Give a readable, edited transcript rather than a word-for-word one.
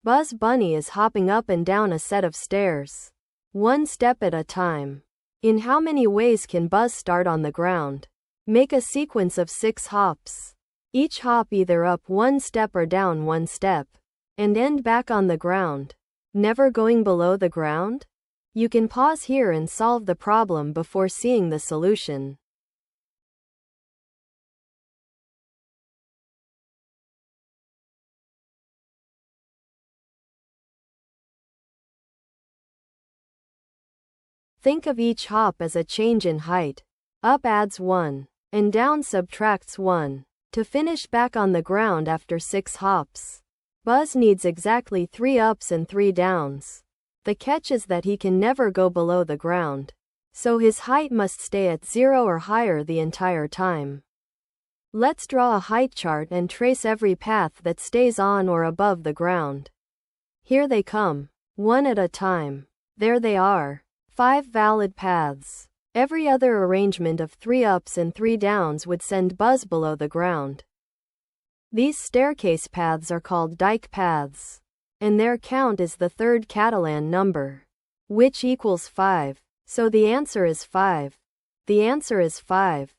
Buzz Bunny is hopping up and down a set of stairs, one step at a time. In how many ways can Buzz start on the ground? Make a sequence of 6 hops. Each hop either up one step or down one step, and end back on the ground, never going below the ground? You can pause here and solve the problem before seeing the solution. Think of each hop as a change in height. Up adds 1, and down subtracts 1, to finish back on the ground after 6 hops. Buzz needs exactly 3 ups and 3 downs. The catch is that he can never go below the ground, so his height must stay at 0 or higher the entire time. Let's draw a height chart and trace every path that stays on or above the ground. Here they come, one at a time. There they are. 5 valid paths. Every other arrangement of 3 ups and 3 downs would send Buzz below the ground. These staircase paths are called Dyck paths, and their count is the third Catalan number, which equals 5. So the answer is 5. The answer is 5.